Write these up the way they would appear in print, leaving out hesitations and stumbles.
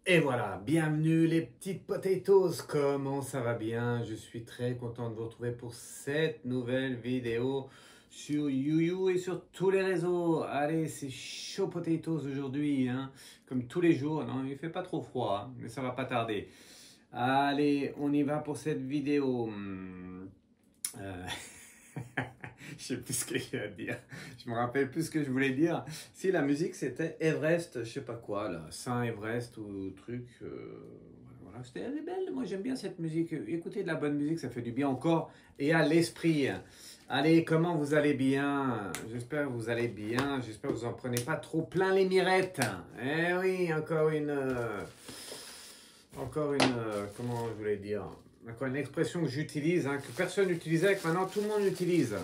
Et voilà, bienvenue les petites potatoes, comment ça va bien? Je suis très content de vous retrouver pour cette nouvelle vidéo sur YouYou et sur tous les réseaux. Allez, c'est chaud potatoes aujourd'hui, hein, comme tous les jours. Non, il fait pas trop froid, hein, mais ça va pas tarder. Allez, on y va pour cette vidéo. Je sais plus ce que je vais dire. Je me rappelle plus ce que je voulais dire. Si la musique c'était Everest, je sais pas quoi là, Saint Everest ou truc. Voilà, c'était belle. Moi j'aime bien cette musique. Écoutez de la bonne musique, ça fait du bien au corps et à l'esprit. Allez, comment vous allez bien? J'espère que vous allez bien. J'espère que vous en prenez pas trop plein les mirettes. Eh oui, encore une. Comment je voulais dire? Encore une expression que j'utilise, hein, que personne n'utilisait, que maintenant tout le monde utilise.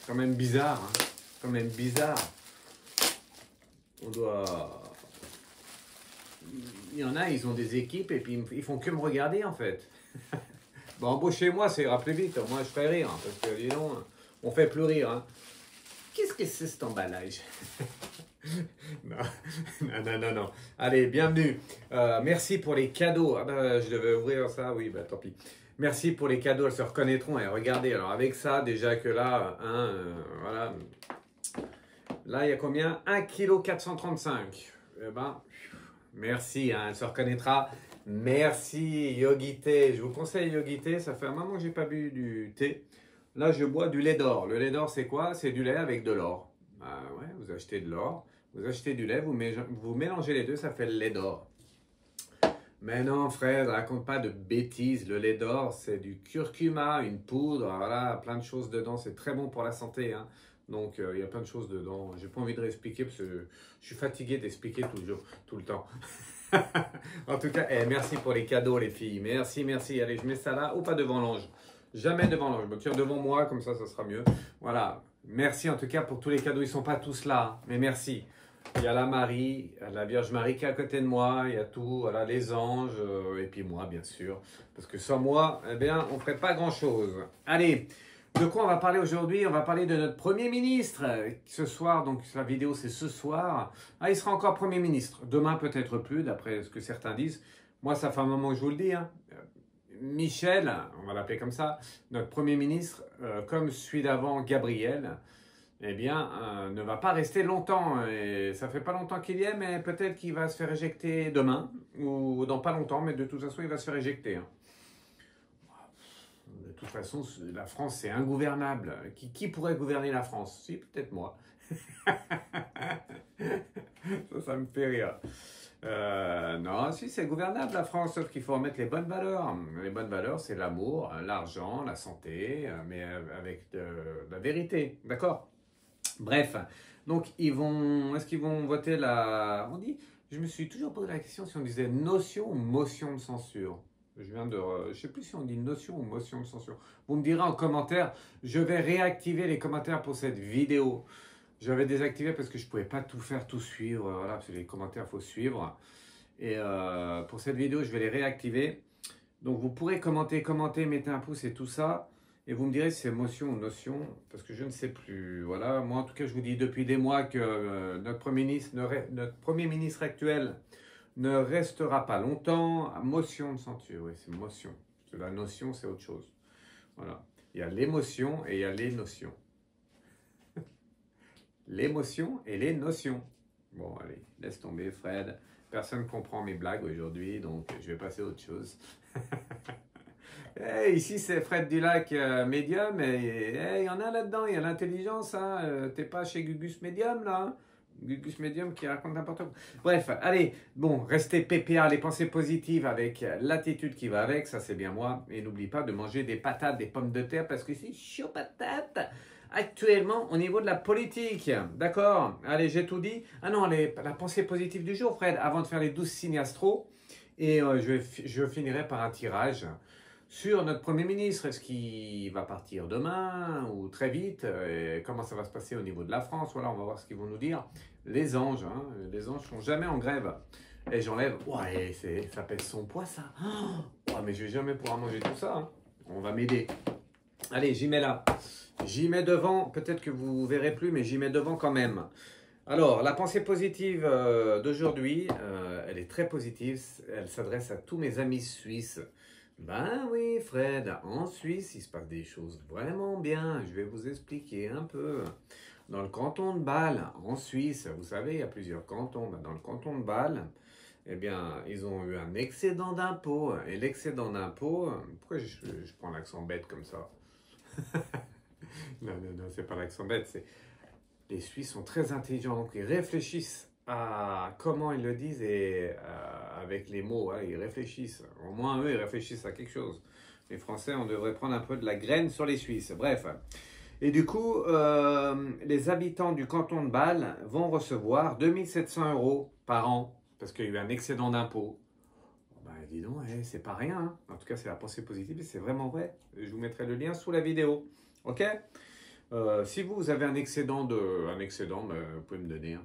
Quand même bizarre, hein. Quand même bizarre. On doit... Il y en a, ils ont des équipes et puis ils font que me regarder en fait. Bon, embauchez-moi, ça ira plus vite. Moi, je ferai rire, hein, parce que sinon, on fait plus rire. Hein. Qu'est-ce que c'est cet emballage? Non. Allez, bienvenue. Merci pour les cadeaux. Ah bah, je devais ouvrir ça, oui, bah tant pis. Merci pour les cadeaux, elles se reconnaîtront. Et regardez, alors avec ça, déjà que là, hein, voilà. Là, il y a combien? 1,435 kg. Eh ben, merci, hein, elle se reconnaîtra. Merci, Yogité. Je vous conseille Yogité. Ça fait un moment que je n'ai pas bu du thé. Là, je bois du lait d'or. Le lait d'or, c'est quoi? C'est du lait avec de l'or. Ah, ouais, vous achetez de l'or, vous achetez du lait, vous mélangez les deux, ça fait le lait d'or. Mais non, Fred, raconte pas de bêtises. Le lait d'or, c'est du curcuma, une poudre, voilà, plein de choses dedans. C'est très bon pour la santé, hein. Donc, il y a plein de choses dedans. J'ai pas envie de réexpliquer parce que je suis fatigué d'expliquer tout le temps. En tout cas, merci pour les cadeaux, les filles. Merci, merci. Allez, je mets ça là ou pas devant l'ange. Jamais devant l'ange. Je me tiens devant moi, comme ça sera mieux. Voilà. Merci en tout cas pour tous les cadeaux. Ils ne sont pas tous là, mais merci. Il y a la Marie, la Vierge Marie qui est à côté de moi. Il y a tout, voilà, les anges, et puis moi, bien sûr. Parce que sans moi, eh bien, on ne ferait pas grand-chose. Allez, de quoi on va parler aujourd'hui? On va parler de notre Premier ministre. Ce soir, donc la vidéo c'est ce soir. Ah, il sera encore Premier ministre. Demain peut-être plus, d'après ce que certains disent. Moi, ça fait un moment que je vous le dis, hein. Michel, on va l'appeler comme ça, notre Premier ministre, comme celui d'avant, Gabriel, eh bien, ne va pas rester longtemps. Et ça fait pas longtemps qu'il y est, mais peut-être qu'il va se faire éjecter demain, ou dans pas longtemps, mais de toute façon, il va se faire éjecter, hein. De toute façon, la France, c'est ingouvernable. Qui pourrait gouverner la France? Si, peut-être moi. Ça me fait rire. Non, si, c'est gouvernable la France, sauf qu'il faut remettre les bonnes valeurs. Les bonnes valeurs, c'est l'amour, l'argent, la santé, mais avec de la vérité, d'accord? Bref, donc est-ce qu'ils vont voter on dit, je me suis toujours posé la question si on disait notion ou motion de censure. Je sais plus si on dit notion ou motion de censure. Vous me direz en commentaire, je vais réactiver les commentaires pour cette vidéo. J'avais désactivé parce que je ne pouvais pas tout faire, tout suivre. Voilà, parce que les commentaires, il faut suivre. Et pour cette vidéo, je vais les réactiver. Donc, vous pourrez commenter, mettez un pouce et tout ça. Et vous me direz si c'est motion ou notion, parce que je ne sais plus. Voilà, moi en tout cas, je vous dis depuis des mois que notre Premier ministre actuel ne restera pas longtemps. Motion de censure, oui, c'est motion. Parce que la notion, c'est autre chose. Voilà. Il y a l'émotion et il y a les notions. L'émotion et les notions. Bon, allez, laisse tomber, Fred. Personne ne comprend mes blagues aujourd'hui, donc je vais passer à autre chose. Hey, ici, c'est Fred Dulac, médium, et il y en a là-dedans, il y a l'intelligence, hein. T'es pas chez Gugus Médium, là, hein. Gugus Médium qui raconte n'importe quoi. Bref, allez, bon, restez PPA, les pensées positives avec l'attitude qui va avec, ça c'est bien moi. Et n'oublie pas de manger des patates, des pommes de terre, parce que c'est chaud patate actuellement au niveau de la politique. D'accord? Allez, j'ai tout dit. Ah non, la pensée positive du jour, Fred, avant de faire les 12 signes astro. Et je finirai par un tirage sur notre Premier ministre. Est-ce qu'il va partir demain ou très vite? Et comment ça va se passer au niveau de la France? Voilà, on va voir ce qu'ils vont nous dire. Les anges, hein, les anges sont jamais en grève. Et j'enlève, ouais, ça pèse son poids ça. Oh, mais je vais jamais pouvoir manger tout ça, hein. On va m'aider. Allez, j'y mets là. J'y mets devant, peut-être que vous verrez plus, mais j'y mets devant quand même. Alors, la pensée positive d'aujourd'hui, elle est très positive. Elle s'adresse à tous mes amis suisses. Ben oui, Fred, en Suisse, il se passe des choses vraiment bien. Je vais vous expliquer un peu. Dans le canton de Bâle, en Suisse, vous savez, il y a plusieurs cantons. Dans le canton de Bâle, eh bien, ils ont eu un excédent d'impôt. Et l'excédent d'impôt, pourquoi je prends l'accent bête comme ça? Non, c'est pas l'accent bête. Les Suisses sont très intelligents, donc ils réfléchissent à comment ils le disent et avec les mots, hein, ils réfléchissent. Au moins, eux, ils réfléchissent à quelque chose. Les Français, on devrait prendre un peu de la graine sur les Suisses. Bref. Et du coup, les habitants du canton de Bâle vont recevoir 2700 € par an parce qu'il y a eu un excédent d'impôt. Ben, dis donc, c'est pas rien, hein. En tout cas, c'est la pensée positive et c'est vraiment vrai. Je vous mettrai le lien sous la vidéo. Ok? Si vous avez un excédent, ben, vous pouvez me donner, hein.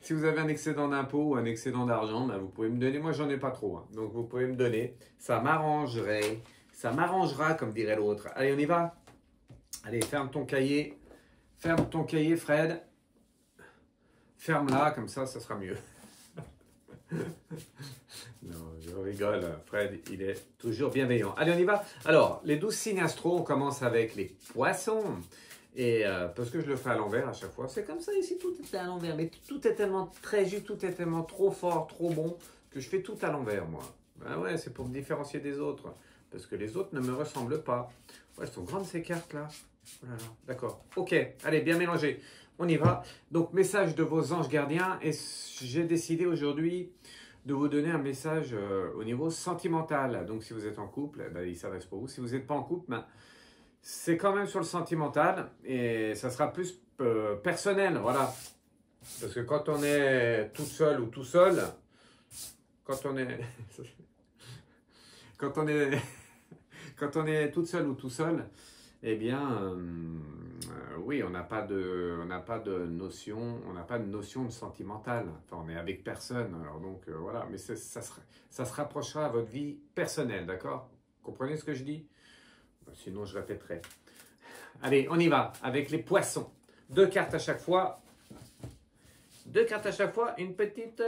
Si vous avez un excédent d'impôt ou un excédent d'argent, ben, vous pouvez me donner. Moi, j'en ai pas trop, hein. Donc, vous pouvez me donner. Ça m'arrangerait. Ça m'arrangera, comme dirait l'autre. Allez, on y va? Allez, ferme ton cahier. Ferme ton cahier, Fred. Ferme-la, comme ça sera mieux. Non, je rigole. Fred, il est toujours bienveillant. Allez, on y va. Alors, les 12 signes astro, on commence avec les poissons. Et parce que je le fais à l'envers à chaque fois. C'est comme ça ici, tout est à l'envers. Mais tout est tellement très juste, tout est tellement trop fort, trop bon, que je fais tout à l'envers, moi. Ben ouais, c'est pour me différencier des autres. Parce que les autres ne me ressemblent pas. Ouais, elles sont grandes ces cartes là. Oh là là, d'accord. Ok, allez, bien mélangé. On y va. Donc, message de vos anges gardiens. Et j'ai décidé aujourd'hui de vous donner un message au niveau sentimental. Donc, si vous êtes en couple, eh ben, il s'adresse pour vous. Si vous n'êtes pas en couple, ben, c'est quand même sur le sentimental. Et ça sera plus personnel, voilà. Parce que quand on est toute seule ou tout seul, quand on est... quand on est... quand on est toute seule ou tout seul, eh bien, oui, on n'a pas de notion, on n'a pas de notion de sentimental. Enfin, on est avec personne. Alors donc voilà, mais ça se rapprochera à votre vie personnelle, d'accord? Comprenez ce que je dis? Sinon, je répéterai. Allez, on y va avec les poissons. 2 cartes à chaque fois. 2 cartes à chaque fois. Une petite,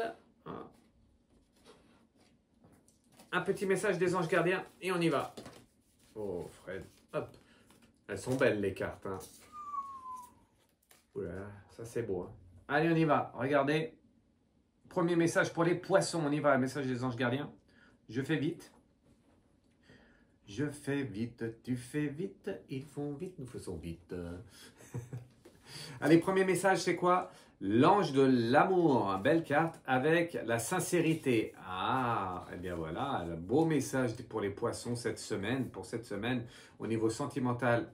un petit message des anges gardiens et on y va. Oh, Fred. Hop. Elles sont belles les cartes. Hein. Oula, ça c'est beau. Hein. Allez, on y va. Regardez. Premier message pour les poissons. On y va. Message des anges gardiens. Je fais vite. Je fais vite. Tu fais vite. Ils font vite. Nous faisons vite. Allez, premier message, c'est quoi? L'ange de l'amour. Belle carte avec la sincérité. Ah, eh bien voilà. Un beau message pour les poissons cette semaine. Pour cette semaine, au niveau sentimental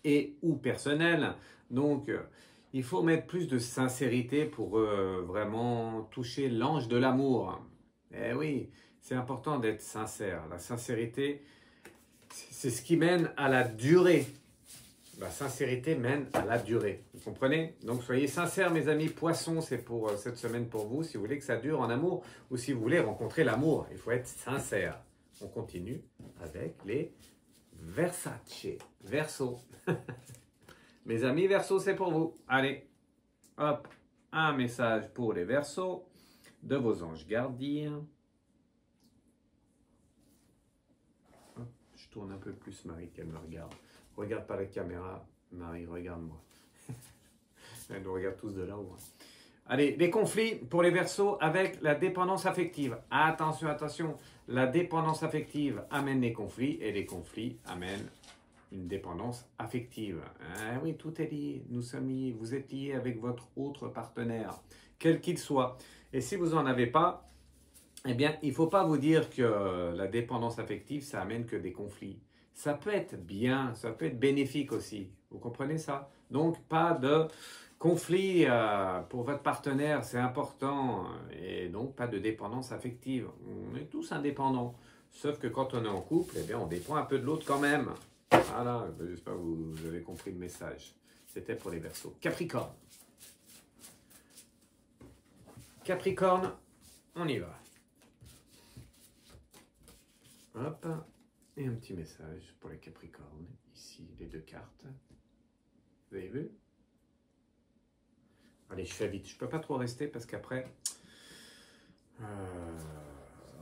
et ou personnel. Donc, il faut mettre plus de sincérité pour vraiment toucher l'ange de l'amour. Eh oui, c'est important d'être sincère. La sincérité, c'est ce qui mène à la durée. La sincérité mène à la durée. Vous comprenez? Donc, soyez sincères, mes amis. Poissons, c'est pour cette semaine pour vous. Si vous voulez que ça dure en amour ou si vous voulez rencontrer l'amour, il faut être sincère. On continue avec les Versace. Verseau. Mes amis Verseau, c'est pour vous. Allez, hop, un message pour les Verseaux de vos anges gardiens. Hop, je tourne un peu plus Marie qu'elle me regarde. Regarde pas la caméra, Marie, regarde-moi. Elle nous regarde tous de là-haut. Allez, les conflits pour les Verseaux avec la dépendance affective. Attention, attention, la dépendance affective amène les conflits et les conflits amènent une dépendance affective. Ah oui, tout est lié. Nous sommes liés. Vous êtes liés avec votre autre partenaire, quel qu'il soit. Et si vous n'en avez pas, eh bien, il ne faut pas vous dire que la dépendance affective, ça amène que des conflits. Ça peut être bien, ça peut être bénéfique aussi. Vous comprenez ça? Donc, pas de conflit pour votre partenaire, c'est important. Et donc, pas de dépendance affective. On est tous indépendants. Sauf que quand on est en couple, eh bien, on dépend un peu de l'autre quand même. Voilà, j'espère que vous avez compris le message. C'était pour les Verseaux. Capricorne. Capricorne, on y va. Hop. Et un petit message pour les Capricornes. Ici, les 2 cartes. Vous avez vu? Allez, je fais vite. Je ne peux pas trop rester parce qu'après...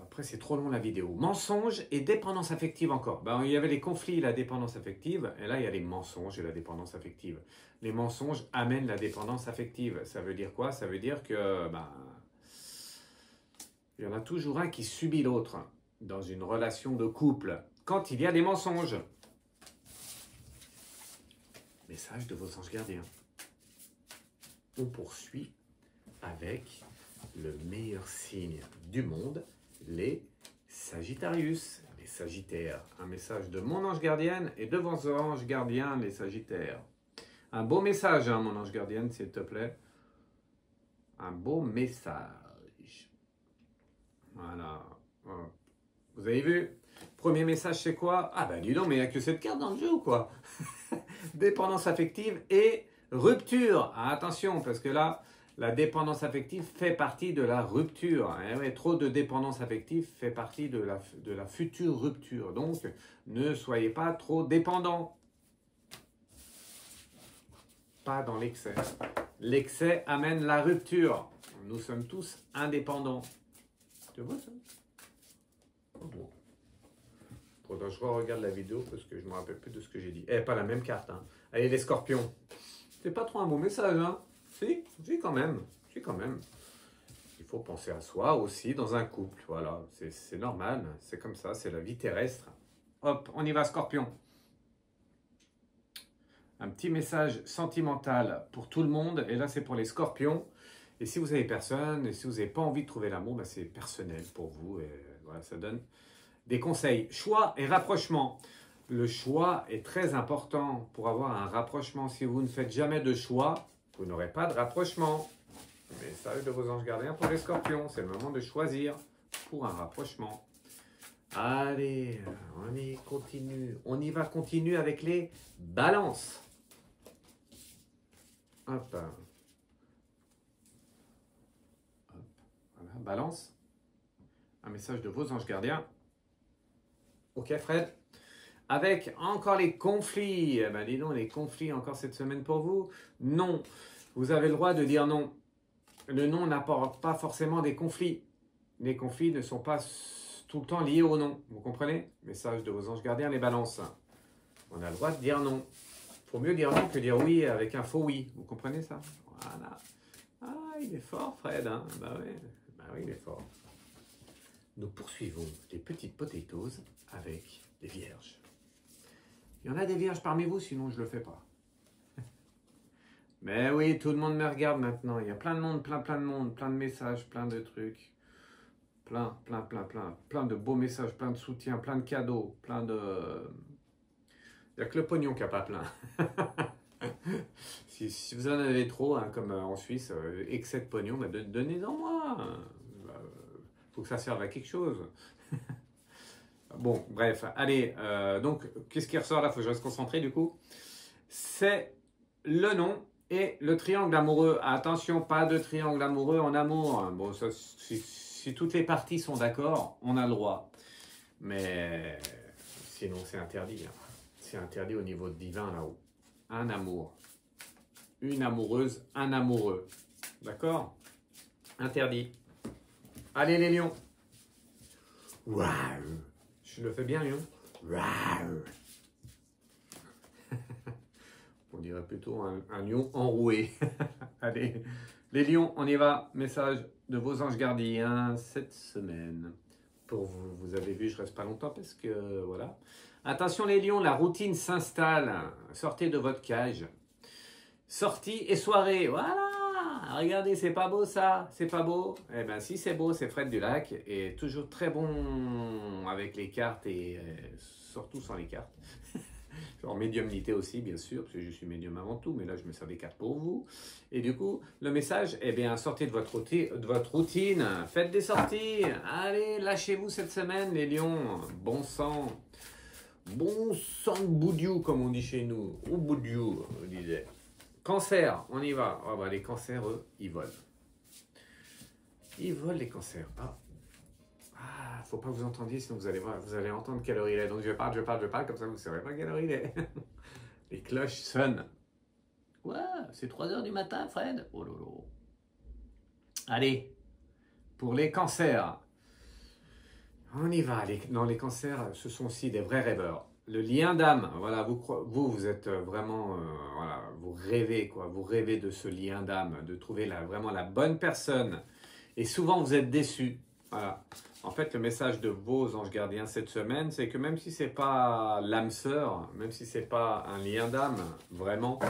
Après, c'est trop long la vidéo. Mensonge et dépendance affective encore. Ben, il y avait les conflits et la dépendance affective. Et là, il y a les mensonges et la dépendance affective. Les mensonges amènent la dépendance affective. Ça veut dire quoi? Ça veut dire que il y en a toujours un qui subit l'autre dans une relation de couple. Quand il y a des mensonges. Message de vos anges gardiens. On poursuit avec le meilleur signe du monde, les Sagittarius, les Sagittaires. Un message de mon ange gardienne et de vos anges gardiens, les Sagittaires. Un beau message, hein, mon ange gardienne, s'il te plaît. Un beau message. Voilà. Vous avez vu? Premier message, c'est quoi? Ah ben dis donc, mais il n'y a que cette carte dans le jeu ou quoi? Dépendance affective et rupture. Ah, attention, parce que là, la dépendance affective fait partie de la rupture. Eh ouais, trop de dépendance affective fait partie de la future rupture. Donc, ne soyez pas trop dépendants. Pas dans l'excès. L'excès amène la rupture. Nous sommes tous indépendants. Tu vois ça? Oh bon. Faudra que je regarde la vidéo parce que je ne me rappelle plus de ce que j'ai dit. Eh, pas la même carte. Hein. Allez, les Scorpions. C'était pas trop un beau message, hein? Si, si quand même. Si quand même. Il faut penser à soi aussi dans un couple. Voilà, c'est normal. C'est comme ça, c'est la vie terrestre. Hop, on y va, Scorpion. Un petit message sentimental pour tout le monde. Et là, c'est pour les Scorpions. Et si vous avez personne, et si vous n'avez pas envie de trouver l'amour, ben c'est personnel pour vous. Et voilà, ça donne des conseils. Choix et rapprochement. Le choix est très important pour avoir un rapprochement. Si vous ne faites jamais de choix, vous n'aurez pas de rapprochement. Message de vos anges gardiens pour les Scorpions. C'est le moment de choisir pour un rapprochement. Allez, on y continue. On y va continuer avec les balances. Hop. Hop. Voilà, balance. Un message de vos anges gardiens. Ok, Fred. Avec encore les conflits. Eh ben, dis donc, les conflits encore cette semaine pour vous. Non. Vous avez le droit de dire non. Le non n'apporte pas forcément des conflits. Les conflits ne sont pas tout le temps liés au non. Vous comprenez? Message de vos anges gardiens, les balances. On a le droit de dire non. Il faut mieux dire non que dire oui avec un faux oui. Vous comprenez ça? Voilà. Ah, il est fort, Fred. Hein, bah oui, il est fort. Nous poursuivons les petites potatoes avec les vierges. Il y en a des vierges parmi vous, sinon je ne le fais pas. Mais oui, tout le monde me regarde maintenant. Il y a plein de monde, plein de monde, plein de messages, plein de trucs. Plein de beaux messages, plein de soutien, plein de cadeaux, plein de... Il n'y a que le pognon qui n'a pas plein. si vous en avez trop, hein, comme en Suisse, excès de pognon, bah, donnez-en moi. Faut que ça serve à quelque chose. Bon, bref, allez, donc, qu'est-ce qui ressort là? Faut que je reste concentré du coup. C'est le nom et le triangle amoureux. Attention, pas de triangle amoureux en amour. Bon, ça, si toutes les parties sont d'accord, on a le droit. Mais sinon, c'est interdit. Hein. C'est interdit au niveau divin là-haut. Un amour. Une amoureuse, un amoureux. D'accord? Interdit. Allez les lions. Waouh! Je le fais bien, lion. Waouh! On dirait plutôt un lion enroué. Allez, les lions, on y va. Message de vos anges gardiens cette semaine. Pour vous, vous avez vu, je reste pas longtemps parce que voilà. Attention les lions, la routine s'installe. Sortez de votre cage. Sortie et soirée. Voilà. Regardez, c'est pas beau ça? C'est pas beau? Eh bien, si c'est beau, c'est Fred du Lac. Et toujours très bon avec les cartes et surtout sans les cartes. En médiumnité aussi, bien sûr, parce que je suis médium avant tout, mais là, je me sers des cartes pour vous. Et du coup, le message, eh bien, sortez de votre routine, faites des sorties, allez, lâchez-vous cette semaine, les lions, bon sang de boudiou, comme on dit chez nous, ou boudiou, on disait. Cancer, on y va. Oh, bah, les cancers, eux, ils volent. Ils volent, les cancers. Ah, faut pas que vous entendiez, sinon vous allez entendre quelle heure il est. Donc je parle, comme ça vous ne saurez pas quelle heure il est. Les cloches sonnent. Ouais, c'est 3 heures du matin, Fred. Oh lolo. Allez, pour les cancers. On y va. Non, les cancers, ce sont aussi des vrais rêveurs. Le lien d'âme, voilà, vous êtes vraiment, voilà, vous rêvez, quoi. Vous rêvez de ce lien d'âme, de trouver vraiment la bonne personne. Et souvent, vous êtes déçus. Voilà. En fait, le message de vos anges gardiens cette semaine, c'est que même si c'est pas l'âme sœur, même si c'est pas un lien d'âme, vraiment,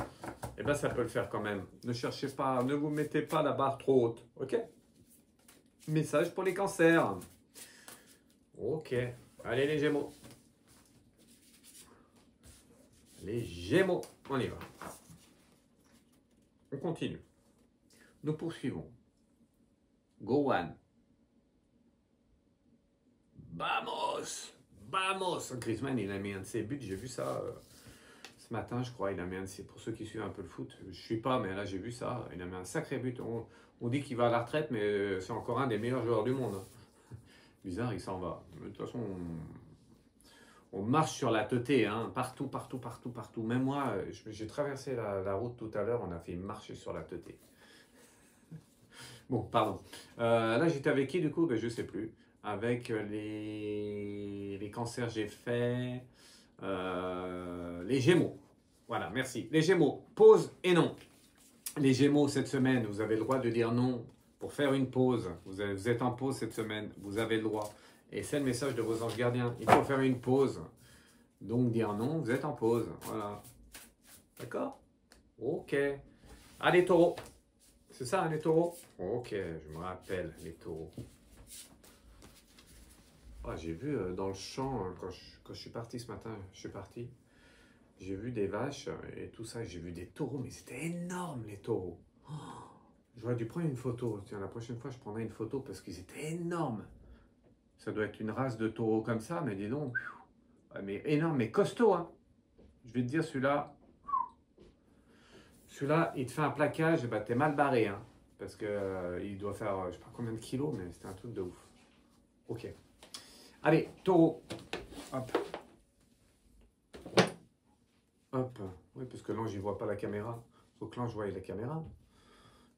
eh ben ça peut le faire quand même. Ne cherchez pas, ne vous mettez pas la barre trop haute, ok? Message pour les cancers. Ok, allez les Gémeaux. Les Gémeaux, on y va. On continue. Nous poursuivons. Go one. Vamos! Vamos! Griezmann, il a mis un de ses buts, j'ai vu ça ce matin, je crois. Il a mis un de ses, pour ceux qui suivent un peu le foot, je ne suis pas, mais là j'ai vu ça. Il a mis un sacré but. On dit qu'il va à la retraite, mais c'est encore un des meilleurs joueurs du monde. Bizarre, il s'en va. De toute façon, on marche sur la teuté, hein, partout. Même moi, j'ai traversé la route tout à l'heure, on a fait marcher sur la teuté. Bon, pardon. Là, j'étais avec qui du coup? Ben, je ne sais plus. Avec les cancers, j'ai fait les Gémeaux. Voilà, merci. Les Gémeaux, pause et non. Les Gémeaux, cette semaine, vous avez le droit de dire non pour faire une pause. Vous êtes en pause cette semaine, vous avez le droit. Et c'est le message de vos anges gardiens. Il faut faire une pause. Donc dire non, vous êtes en pause. Voilà. D'accord? Ok. Allez, taureaux. C'est ça, hein, les taureaux? Ok, je me rappelle, les taureaux. Ah, j'ai vu dans le champ, quand je suis parti ce matin, j'ai vu des vaches et tout ça, j'ai vu des taureaux, mais c'était énorme les taureaux. Oh, j'aurais dû prendre une photo. Tiens, la prochaine fois, je prendrai une photo parce qu'ils étaient énormes. Ça doit être une race de taureaux comme ça, mais dis donc. Mais énorme, mais costaud, hein. Je vais te dire, celui-là, il te fait un plaquage, bah, t'es mal barré, hein. Parce que il doit faire, je sais pas combien de kilos, mais c'était un truc de ouf. Ok. Allez, taureau. Hop. Hop. Oui, parce que l'ange, il voit pas la caméra. Faut que l'ange voie la caméra.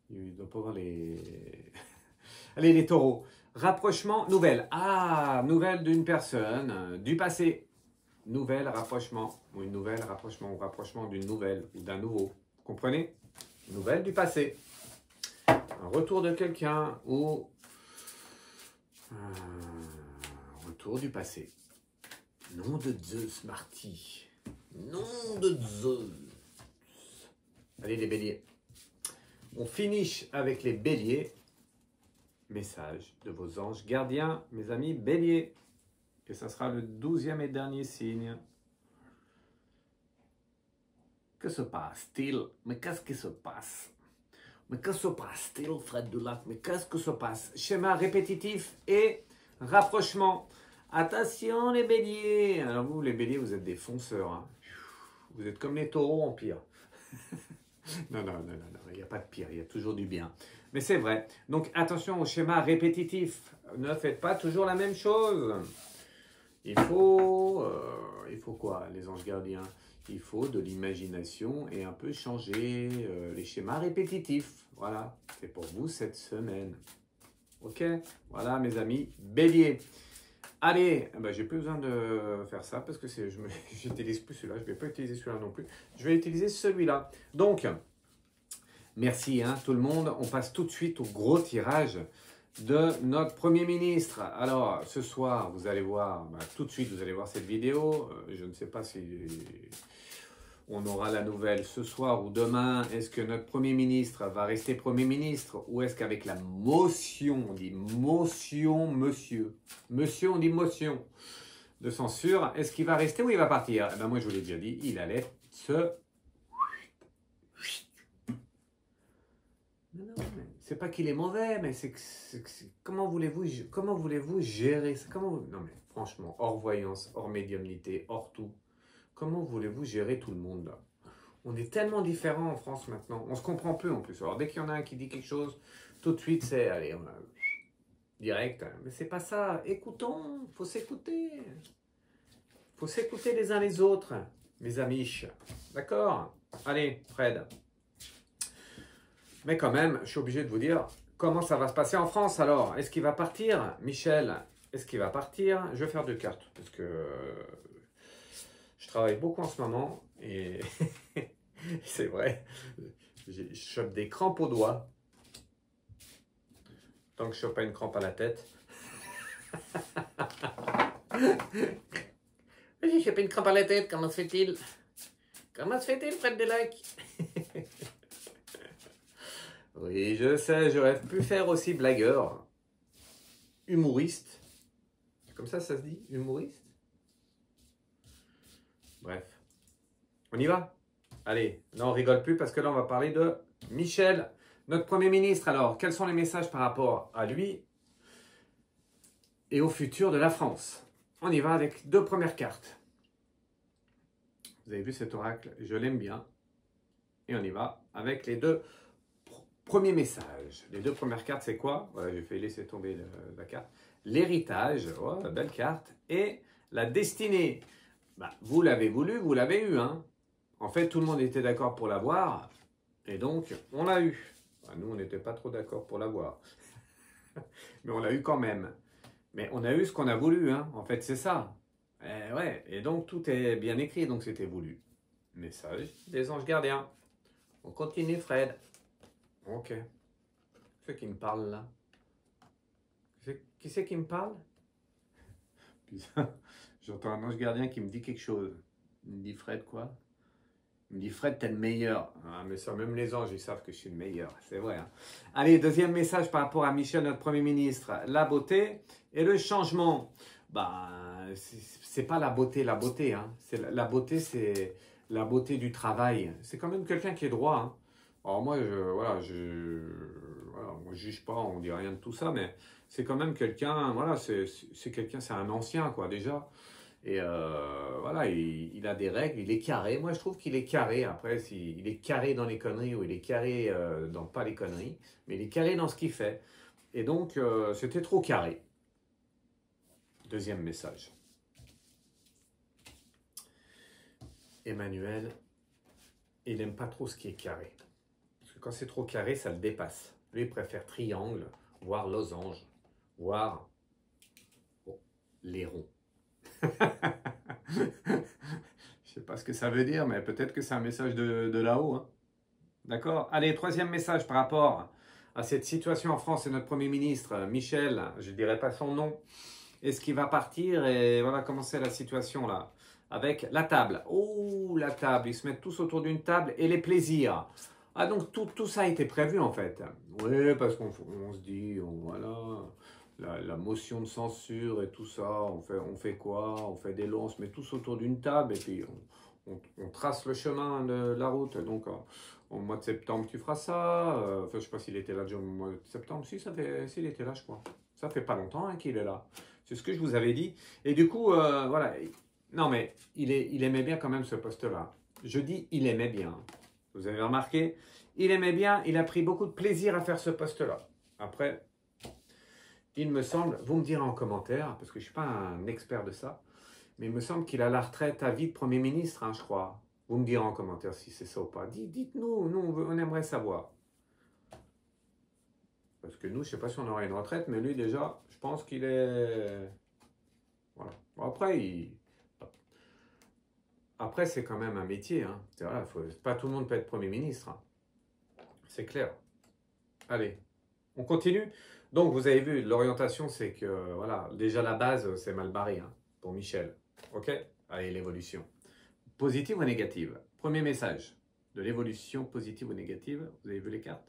Il doit pas voir les... Allez, les taureaux. Rapprochement, nouvelle. Ah, nouvelle d'une personne, du passé. Nouvelle, rapprochement. Ou une nouvelle, rapprochement. Ou rapprochement d'une nouvelle ou d'un nouveau. Vous comprenez? Nouvelle du passé. Un retour de quelqu'un ou un retour du passé. Nom de Zeus, Marty. Nom de Zeus. Allez, les béliers. On finish avec les béliers. Message de vos anges gardiens, mes amis béliers. Et ça sera le 12e et dernier signe. Que se passe-t-il? Mais qu'est-ce qui se passe? Mais que se passe-t-il, Fred Dulac? Mais qu'est-ce que se passe? Schéma répétitif et rapprochement. Attention les béliers. Alors vous, les béliers, vous êtes des fonceurs. Hein. Vous êtes comme les taureaux en pire. Non, il n'y a pas de pire, il y a toujours du bien. Mais c'est vrai. Donc attention au schéma répétitif. Ne faites pas toujours la même chose. Il faut quoi, les anges gardiens? Il faut de l'imagination et un peu changer les schémas répétitifs. Voilà, c'est pour vous cette semaine. Ok? Voilà mes amis, bélier. Allez, ben, j'ai plus besoin de faire ça parce que j'utilise plus celui-là. Je ne vais pas utiliser celui-là non plus. Je vais utiliser celui-là. Donc, merci hein, tout le monde. On passe tout de suite au gros tirage de notre Premier ministre. Alors, ce soir, vous allez voir, tout de suite, vous allez voir cette vidéo. Je ne sais pas si on aura la nouvelle ce soir ou demain. Est-ce que notre Premier ministre va rester Premier ministre ou est-ce qu'avec la motion, on dit motion, monsieur. Monsieur, on dit motion de censure. Est-ce qu'il va rester ou il va partir? Eh ben, moi, je vous l'ai déjà dit, il allait se... Non, mais c'est pas qu'il est mauvais, mais comment voulez-vous gérer ça? Non, mais franchement, hors voyance, hors médiumnité, hors tout. Comment voulez-vous gérer tout le monde là? On est tellement différents en France maintenant. On se comprend plus en plus. Alors dès qu'il y en a un qui dit quelque chose, tout de suite c'est allez, on a direct. Mais c'est pas ça. Écoutons. Faut s'écouter. Faut s'écouter les uns les autres, mes amis. D'accord? Allez, Fred. Mais quand même, je suis obligé de vous dire comment ça va se passer en France alors. Est-ce qu'il va partir, Michel? Est-ce qu'il va partir? Je vais faire deux cartes parce que je travaille beaucoup en ce moment et c'est vrai, je chope des crampes aux doigts. Tant que je chope pas une crampe à la tête. J'ai chopé une crampe à la tête, comment se fait-il? Comment se fait-il, Fred Delac? Oui, je sais, j'aurais pu faire aussi blagueur. Humoriste. Comme ça se dit, humoriste? Bref. On y va? Allez, non, on rigole plus parce que là, on va parler de Michel, notre Premier ministre. Alors, quels sont les messages par rapport à lui et au futur de la France? On y va avec deux premières cartes. Vous avez vu cet oracle? Je l'aime bien. Et on y va avec les deux premiers messages. Les deux premières cartes, c'est quoi? Voilà, j'ai fait laisser tomber la carte. L'héritage, oh, la belle carte. Et la destinée. Vous l'avez voulu, vous l'avez eu. Hein. En fait, tout le monde était d'accord pour l'avoir. Et donc, on l'a eu. Nous, on n'était pas trop d'accord pour l'avoir. Mais on l'a eu quand même. Mais on a eu ce qu'on a voulu. Hein. En fait, c'est ça. Et, ouais. Et donc, tout est bien écrit. Donc, c'était voulu. message des anges gardiens. On continue, Fred. Ok. C'est qui me parle là? Qui c'est qui me parle? Putain, j'entends un ange gardien qui me dit quelque chose. Il me dit Fred quoi? Il me dit Fred, t'es le meilleur. Ah, mais ça, même les anges, ils savent que je suis le meilleur. C'est vrai. Hein. Allez, deuxième message par rapport à Michel, notre Premier ministre. La beauté et le changement. Bah, c'est pas la beauté. Hein. La beauté, c'est la beauté du travail. C'est quand même quelqu'un qui est droit. Hein. Alors moi, voilà, on juge pas, on dit rien de tout ça, mais c'est quand même quelqu'un, voilà, c'est quelqu'un, c'est un ancien, quoi, déjà. Et voilà, il a des règles, il est carré. Moi, je trouve qu'il est carré. Après, il est carré dans les conneries ou il est carré dans pas les conneries, mais il est carré dans ce qu'il fait. Et donc, c'était trop carré. Deuxième message. Emmanuel, il n'aime pas trop ce qui est carré. Parce que quand c'est trop carré, ça le dépasse. Lui, il préfère triangle, voire losange, voire les ronds. Je sais pas ce que ça veut dire, mais peut-être que c'est un message de là-haut. Hein. D'accord? Allez, troisième message par rapport à cette situation en France. C'est notre Premier ministre, Michel, je ne dirai pas son nom. Est-ce qu'il va partir? Et voilà comment c'est la situation là. Avec la table. Oh, la table. Ils se mettent tous autour d'une table et les plaisirs. Ah, donc tout ça a été prévu en fait. Oui, parce qu'on se dit, voilà... La motion de censure et tout ça, on fait quoi? On fait des lois, on se met tous autour d'une table et puis on trace le chemin de la route. Donc, au mois de septembre, tu feras ça. Enfin, je ne sais pas s'il était là déjà au mois de septembre. Si, s'il était là, je crois. Ça fait pas longtemps hein, qu'il est là. C'est ce que je vous avais dit. Et du coup, voilà. Non, mais il aimait bien quand même ce poste-là. Je dis il aimait bien. Vous avez remarqué? Il aimait bien, il a pris beaucoup de plaisir à faire ce poste-là. Après... Il me semble, vous me direz en commentaire, parce que je ne suis pas un expert de ça, mais il me semble qu'il a la retraite à vie de Premier ministre, hein, je crois. Vous me direz en commentaire si c'est ça ou pas. Dites-nous, nous, on aimerait savoir. Parce que nous, je ne sais pas si on aura une retraite, mais lui déjà, je pense qu'il est... Voilà. Bon, après, c'est quand même un métier. Hein. Voilà, pas tout le monde peut être Premier ministre. Hein. C'est clair. Allez, on continue. Donc, vous avez vu, l'orientation, c'est que, voilà, déjà la base, c'est mal barré hein, pour Michel. OK? Allez, l'évolution. Positive ou négative? Premier message de l'évolution positive ou négative. Vous avez vu les cartes?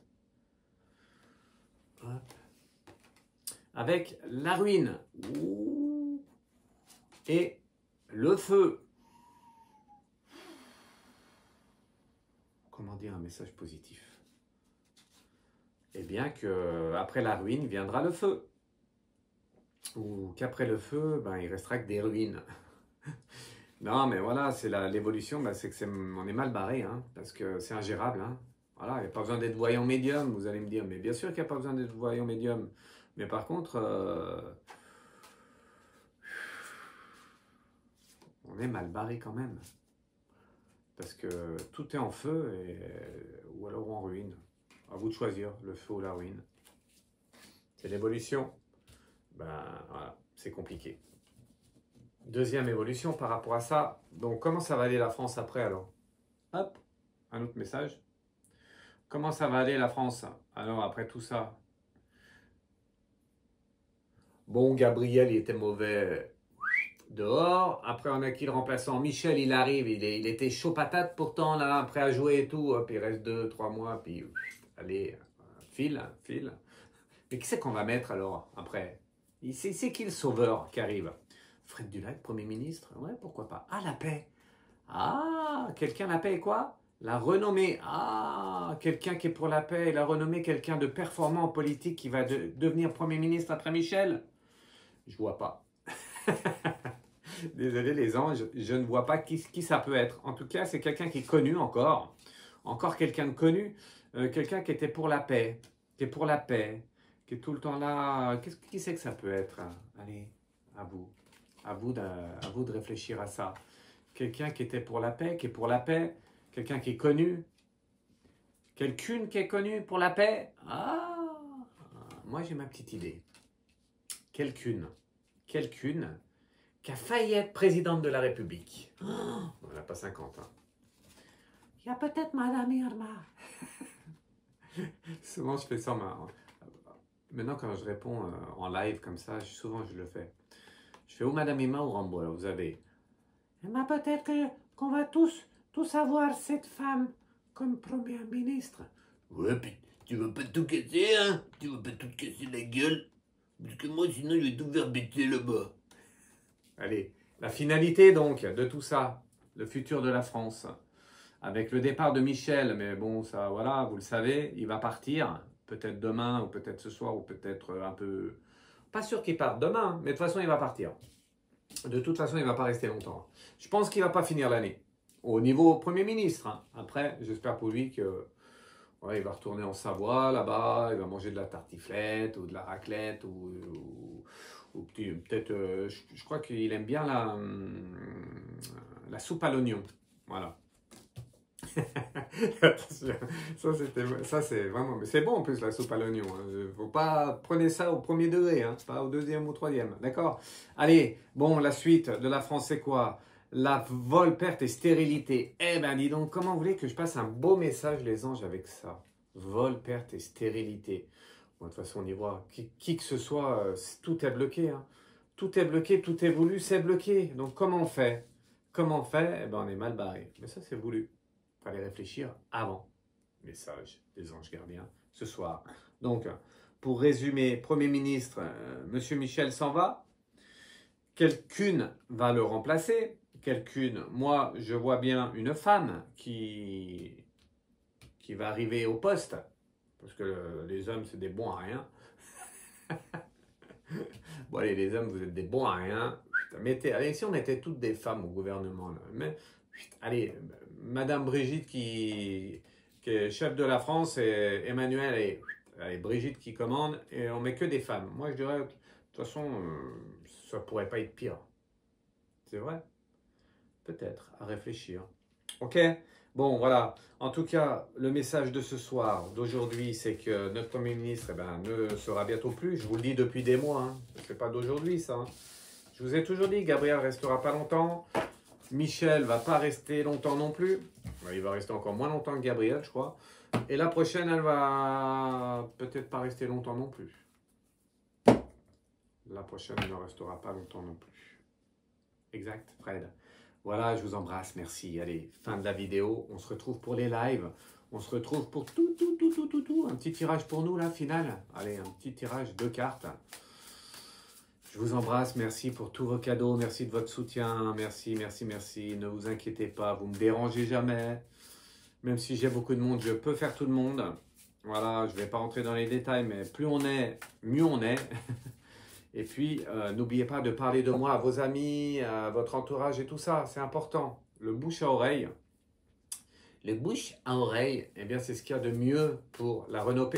Hop. Avec la ruine. Ouh. Et le feu. Comment dire un message positif? Eh bien qu'après la ruine viendra le feu. Ou qu'après le feu, ben, il restera que des ruines. Non, mais voilà, c'est l'évolution, ben, c'est que on est mal barré, hein, parce que c'est ingérable. Hein. Voilà, il n'y a pas besoin d'être voyant médium, vous allez me dire. Mais bien sûr qu'il n'y a pas besoin d'être voyant médium. Mais par contre, on est mal barré quand même. Parce que tout est en feu, ou alors en ruine. À vous de choisir, le feu ou la ruine. C'est l'évolution. Ben voilà, c'est compliqué. Deuxième évolution par rapport à ça. Donc comment ça va aller la France après alors? Hop, un autre message. Comment ça va aller la France alors après tout ça? Bon, Gabriel, il était mauvais dehors. Après, on a qui le remplaçant? Michel, il arrive. Il était chaud patate pourtant, là, prêt à jouer et tout. Hop, il reste 2-3 mois, puis allez, file. Mais qui c'est qu'on va mettre alors après? C'est qui le sauveur qui arrive? Fred Dulac, Premier ministre? Ouais, pourquoi pas. Ah, la paix. Ah, quelqu'un la paix quoi? La renommée. Ah, quelqu'un qui est pour la paix et la renommée, quelqu'un de performant en politique qui va devenir Premier ministre après Michel? Je vois pas. Désolé les anges, je ne vois pas qui ça peut être. En tout cas, c'est quelqu'un qui est connu encore. Encore quelqu'un de connu. Quelqu'un qui était pour la paix. Qui est pour la paix. Qui est tout le temps là. Qui c'est que ça peut être? Allez, à vous. À vous de réfléchir à ça. Quelqu'un qui était pour la paix, qui est pour la paix. Quelqu'un qui est connu. Quelqu'une qui est connue pour la paix. Ah, moi j'ai ma petite idée. Quelqu'une qui a failli être présidente de la République. Oh, on n'a pas 50. Hein. Il y a peut-être Madame Irma. Souvent, je fais ça. Maintenant, quand je réponds en live comme ça, souvent je le fais. Je fais ou Madame Irma ou Rambo. Alors, vous avez. Eh ben, peut-être qu'on va tous avoir cette femme comme première ministre. Ouais, puis tu vas pas tout casser, hein? Tu vas pas tout casser la gueule? Parce que moi, sinon, je vais tout faire bêter là-bas. Allez, la finalité donc de tout ça, le futur de la France. Avec le départ de Michel, mais bon, ça, voilà, vous le savez, il va partir, peut-être demain, ou peut-être ce soir, ou peut-être un peu... Pas sûr qu'il parte demain, mais de toute façon, il va partir. De toute façon, il ne va pas rester longtemps. Je pense qu'il ne va pas finir l'année, au niveau Premier ministre. Hein. Après, j'espère pour lui que... Ouais, il va retourner en Savoie, là-bas, il va manger de la tartiflette, ou de la raclette, ou peut-être... je crois qu'il aime bien la soupe à l'oignon, voilà. ça c'est vraiment, mais c'est bon en plus la soupe à l'oignon. Hein. Faut pas prenez ça au premier degré, hein, pas au deuxième ou troisième, d'accord? Allez, bon, la suite de la France c'est quoi? La vol, perte et stérilité. Eh ben dis donc, comment vous voulez que je passe un beau message les anges avec ça? Vol, perte et stérilité. Bon, de toute façon on y voit, qui que ce soit, tout est bloqué. Hein. Tout est bloqué, tout est voulu, c'est bloqué. Donc comment on fait? Comment on fait? Eh ben on est mal barré. Mais ça c'est voulu. Il fallait réfléchir avant. Message des anges gardiens ce soir. Donc, pour résumer, Premier ministre, Monsieur Michel s'en va. Quelqu'une va le remplacer. Quelqu'une, moi, je vois bien une femme qui va arriver au poste. Parce que les hommes, c'est des bons à rien. Bon, allez, les hommes, vous êtes des bons à rien. Allez, si on mettait toutes des femmes au gouvernement, là, mais... Allez, Madame Brigitte qui est chef de la France et Emmanuel et Brigitte qui commande et on met que des femmes. Moi je dirais, de toute façon, ça pourrait pas être pire. C'est vrai? Peut-être, à réfléchir. Ok? Bon, voilà. En tout cas, le message de ce soir, d'aujourd'hui, c'est que notre Premier ministre ne sera bientôt plus. Je vous le dis depuis des mois. Hein. Ce n'est pas d'aujourd'hui, ça. Hein. Je vous ai toujours dit, Gabriel ne restera pas longtemps. Michel va pas rester longtemps non plus. Il va rester encore moins longtemps que Gabriel, je crois. Et la prochaine, elle va peut-être pas rester longtemps non plus. La prochaine, elle ne restera pas longtemps non plus. Exact, Fred. Voilà, je vous embrasse, merci. Allez, fin de la vidéo. On se retrouve pour les lives. On se retrouve pour tout. Un petit tirage pour nous, là, final. Allez, un petit tirage, 2 cartes. Je vous embrasse, merci pour tous vos cadeaux, merci de votre soutien, merci. Ne vous inquiétez pas, vous ne me dérangez jamais. Même si j'ai beaucoup de monde, je peux faire tout le monde. Voilà, je ne vais pas rentrer dans les détails, mais plus on est, mieux on est. Et puis, n'oubliez pas de parler de moi à vos amis, à votre entourage et tout ça, c'est important. Le bouche à oreille. Les bouches à oreille, eh bien, c'est ce qu'il y a de mieux pour la renommée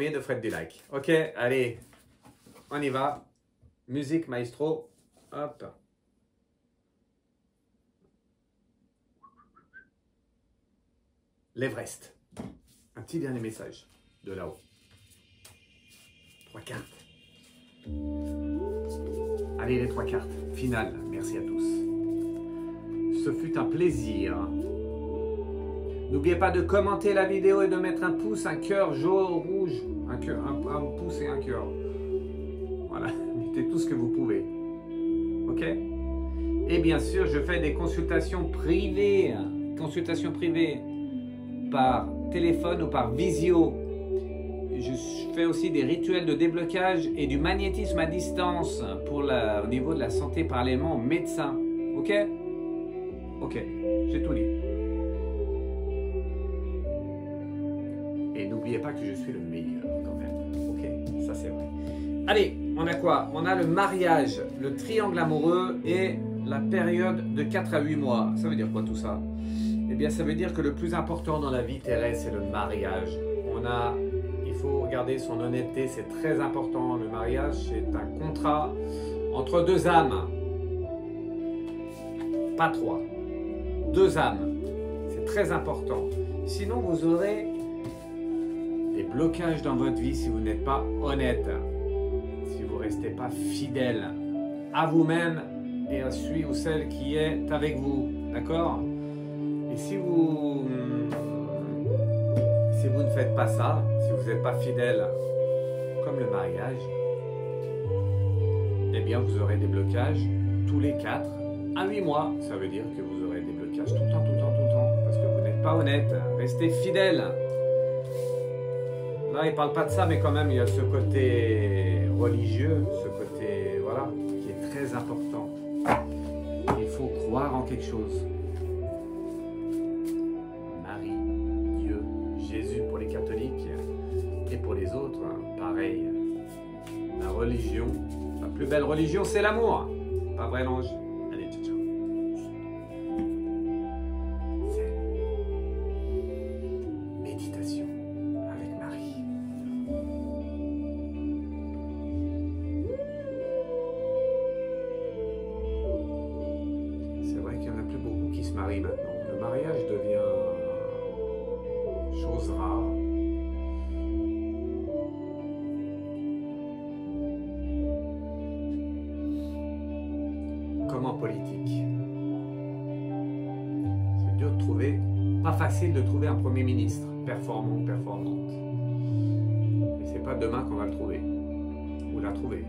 de Fred Dulac. Ok, allez, on y va. Musique, maestro. Hop. L'Everest. Un petit dernier message de là-haut. 3 cartes. Allez, les 3 cartes. Finale. Merci à tous. Ce fut un plaisir. N'oubliez pas de commenter la vidéo et de mettre un pouce, un cœur jaune, rouge, un pouce et un cœur. Voilà, mettez tout ce que vous pouvez. Ok? Et bien sûr, je fais des consultations privées par téléphone ou par visio. Je fais aussi des rituels de déblocage et du magnétisme à distance pour au niveau de la santé parallèlement aux médecins. Ok? Ok, j'ai tout dit. Et n'oubliez pas que je suis le meilleur quand même. Ok, ça c'est vrai. Allez, on a quoi? On a le mariage, le triangle amoureux et la période de 4 à 8 mois. Ça veut dire quoi tout ça? Eh bien, ça veut dire que le plus important dans la vie terrestre, c'est le mariage. Il faut regarder son honnêteté, c'est très important. Le mariage, c'est un contrat entre 2 âmes. Pas 3. 2 âmes. C'est très important. Sinon, vous aurez des blocages dans votre vie si vous n'êtes pas honnête. Si vous ne restez pas fidèle à vous-même et à celui ou celle qui est avec vous. D'accord? Et si vous ne faites pas ça, si vous n'êtes pas fidèle, comme le mariage, eh bien vous aurez des blocages tous les 4 à 8 mois. Ça veut dire que vous aurez des blocages tout le temps, tout le temps, tout le temps, parce que vous n'êtes pas honnête. Restez fidèle. Là, il ne parle pas de ça, mais quand même, il y a ce côté religieux, ce côté, voilà, qui est très important. Il faut croire en quelque chose. Marie, Dieu, Jésus pour les catholiques et pour les autres, pareil. La religion, la plus belle religion, c'est l'amour. Pas vrai, l'ange? Allez, ciao, ciao. C'est méditation avec Marie. C'est vrai qu'il n'y en a plus beaucoup qui se marient maintenant. Le mariage devient chose rare. Comme en politique. C'est dur de trouver, pas facile de trouver un Premier ministre performant ou performante. Et c'est pas demain qu'on va le trouver. Ou la trouver.